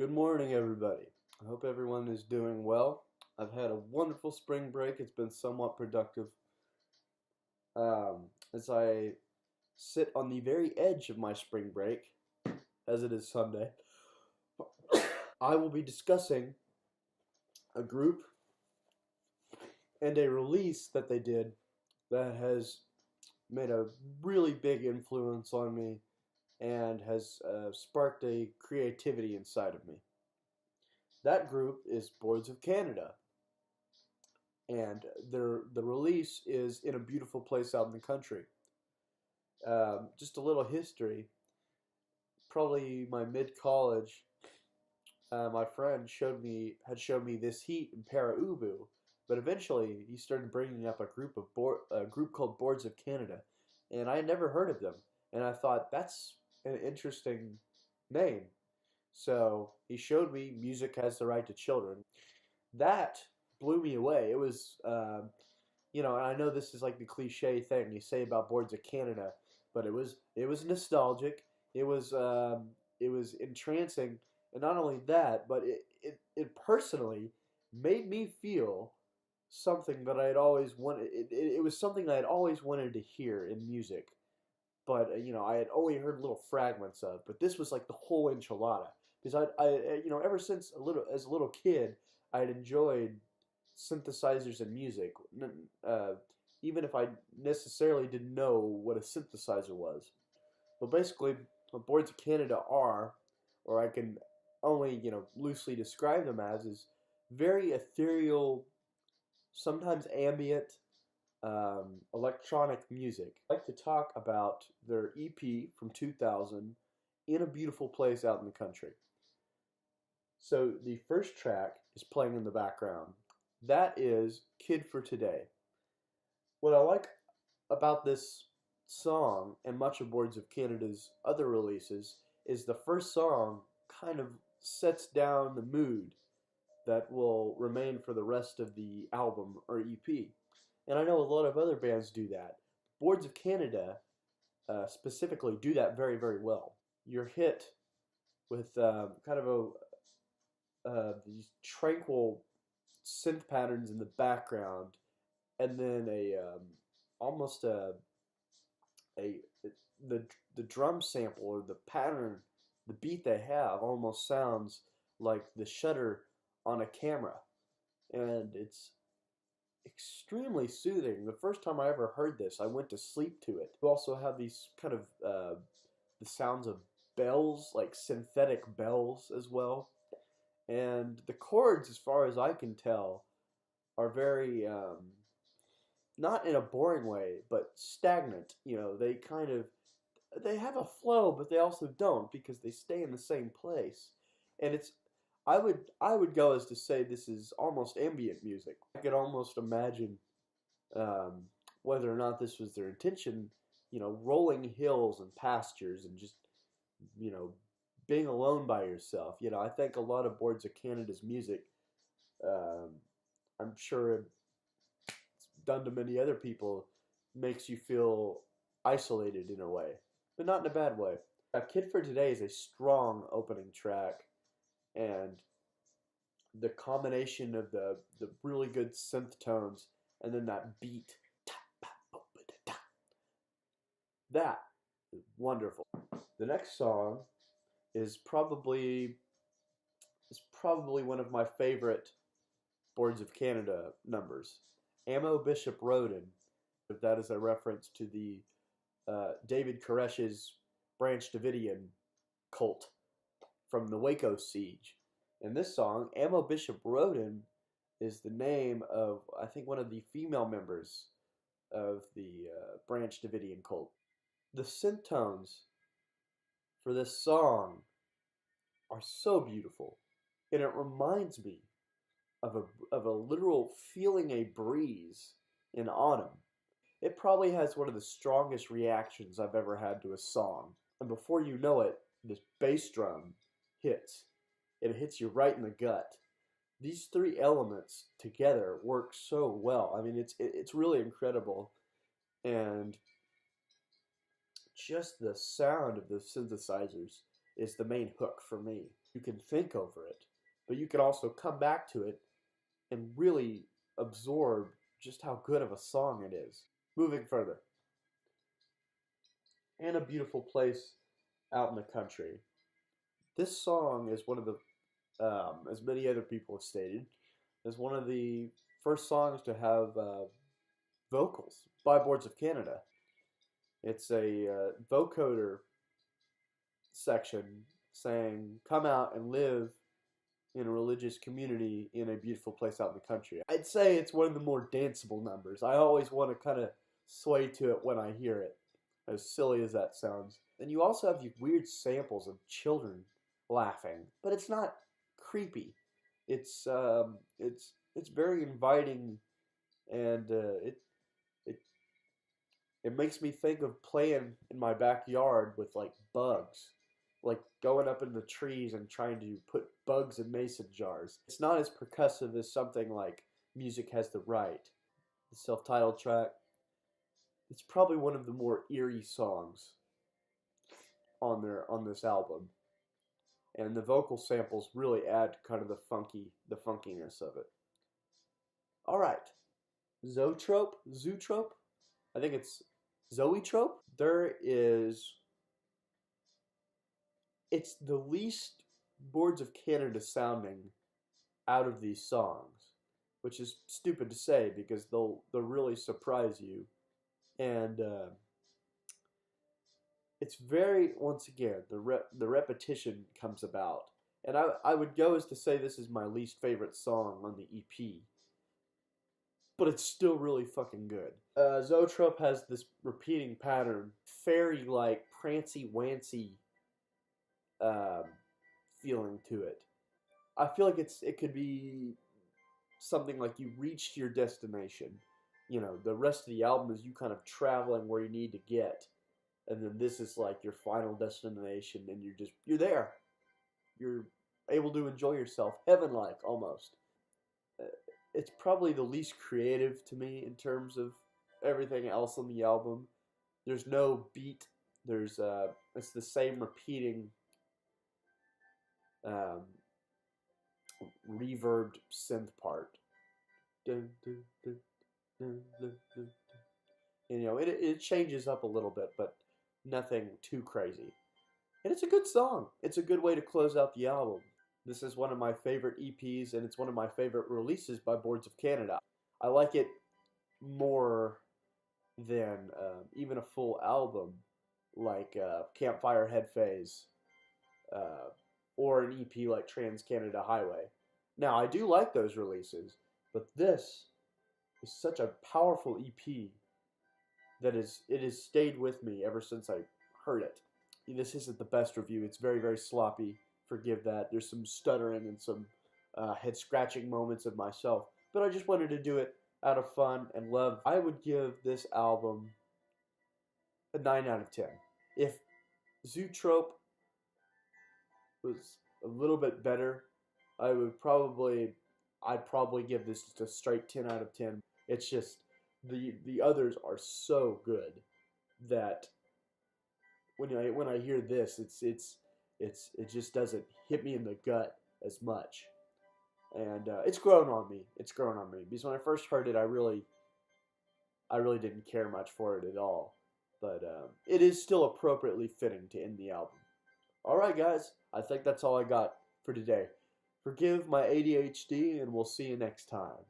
Good morning, everybody. I hope everyone is doing well. I've had a wonderful spring break. It's been somewhat productive. As I sit on the very edge of my spring break, as it is Sunday, I will be discussing a group and a release that they did that has made a really big influence on me and has sparked a creativity inside of me. That group is Boards of Canada, and the release is in a beautiful place out in the country. Just a little history. Probably my mid college, my friend had showed me this heat in Para Ubu, but eventually he started bringing up a group called Boards of Canada, and I had never heard of them, and I thought that's an interesting name. So he showed me Music Has the Right to Children. That blew me away. It was, and I know this is like the cliche thing you say about Boards of Canada, but it was nostalgic. It was entrancing, and not only that, but it personally made me feel something that I had always wanted. It was something I had always wanted to hear in music, but I had only heard little fragments of. But this was like the whole enchilada because ever since as a little kid, I had enjoyed synthesizers and music, uh, even if I necessarily didn't know what a synthesizer was. But basically, what Boards of Canada are, or I can only loosely describe them as, is very ethereal, sometimes ambient, electronic music. I'd like to talk about their EP from 2000, In a Beautiful Place Out in the Country. So the first track is playing in the background. That is Kid for Today. What I like about this song and much of Boards of Canada's other releases is the first song kind of sets down the mood that will remain for the rest of the album or EP. And I know a lot of other bands do that. Boards of Canada specifically do that very, very well. You're hit with kind of these tranquil synth patterns in the background, and then almost a the drum sample or the pattern, the beat they have almost sounds like the shutter on a camera, and it's extremely soothing. The first time I ever heard this, I went to sleep to it. You also have these kind of the sounds of bells, like synthetic bells as well. And the chords, as far as I can tell, are very not in a boring way, but stagnant. They have a flow, but they also don't because they stay in the same place. And I would go as to say this is almost ambient music. I could almost imagine whether or not this was their intention, rolling hills and pastures and just you know being alone by yourself. I think a lot of Boards of Canada's music, um, I'm sure it's done to many other people, makes you feel isolated in a way, but not in a bad way. A Kid for Today is a strong opening track, and the combination of the really good synth tones and then that beat, that is wonderful. The next song is probably one of my favorite Boards of Canada numbers. Ammo Bishop Roden. That is a reference to the David Koresh's Branch Davidian cult from the Waco siege. And this song, Ammo Bishop Roden, is the name of, I think, one of the female members of the Branch Davidian cult. The synth tones for this song are so beautiful, and it reminds me of a literal feeling a breeze in autumn. It probably has one of the strongest reactions I've ever had to a song. And before you know it, this bass drum hits. It hits you right in the gut. These three elements together work so well. I mean, it's really incredible. And just the sound of the synthesizers is the main hook for me. You can think over it, but you can also come back to it and really absorb just how good of a song it is. Moving further, and a beautiful place out in the country. This song is one of the, as many other people have stated, is one of the first songs to have vocals by Boards of Canada. It's a vocoder section saying, "Come out and live in a religious community in a beautiful place out in the country." I'd say it's one of the more danceable numbers. I always want to kind of sway to it when I hear it, as silly as that sounds. And you also have these weird samples of children laughing, but it's not creepy. It's very inviting, and it it makes me think of playing in my backyard with like bugs, like going up in the trees and trying to put bugs in mason jars. It's not as percussive as something like Music Has the Right, the self-titled track. It's probably one of the more eerie songs on this album, and the vocal samples really add kind of the funkiness of it. All right, Zootrope. I think it's Zoetrope. It's the least Boards of Canada sounding out of these songs, which is stupid to say because they'll really surprise you, and it's very, once again, the repetition comes about, and I would go as to say this is my least favorite song on the EP, but it's still really fucking good. Zoetrope has this repeating pattern, fairy-like, prancy-wancy feeling to it. I feel like it could be something like you reached your destination. You know, the rest of the album is you kind of traveling where you need to get, and then this is like your final destination, and you're there. You're able to enjoy yourself, heaven-like almost. It's probably the least creative to me in terms of everything else on the album. There's no beat. It's the same repeating reverbed synth part. Dun, dun, dun, dun, dun, dun. And, you know, it changes up a little bit, but nothing too crazy. And it's a good song. It's a good way to close out the album. This is one of my favorite EPs, and it's one of my favorite releases by Boards of Canada. I like it more than even a full album like Campfire Head Phase or an EP like Trans Canada Highway. Now, I do like those releases, but this is such a powerful EP that it has stayed with me ever since I heard it. This isn't the best review. It's very, very sloppy. Forgive that. There's some stuttering and some head-scratching moments of myself. But I just wanted to do it out of fun and love. I would give this album a 9 out of 10. If Zootrope was a little bit better, I'd probably give this just a straight 10 out of 10. It's just the others are so good that when I hear this, it just doesn't hit me in the gut as much, and it's grown on me. It's grown on me because when I first heard it, I really didn't care much for it at all. But it is still appropriately fitting to end the album. All right, guys, I think that's all I got for today. Forgive my ADHD, and we'll see you next time.